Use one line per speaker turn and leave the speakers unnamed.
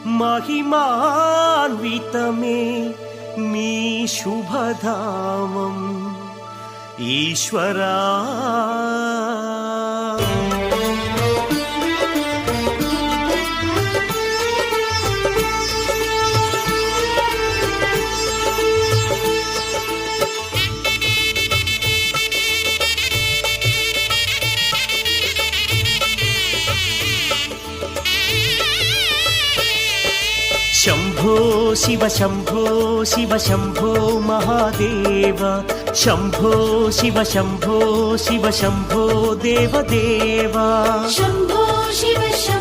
महिमान्वितमे मी शुभधामं ईश्वरा। शंभो शिव शंभो शिव शंभो महादेव, शंभो शिव शंभो शिव शंभो देव देवा।
शंभो शिव शंभो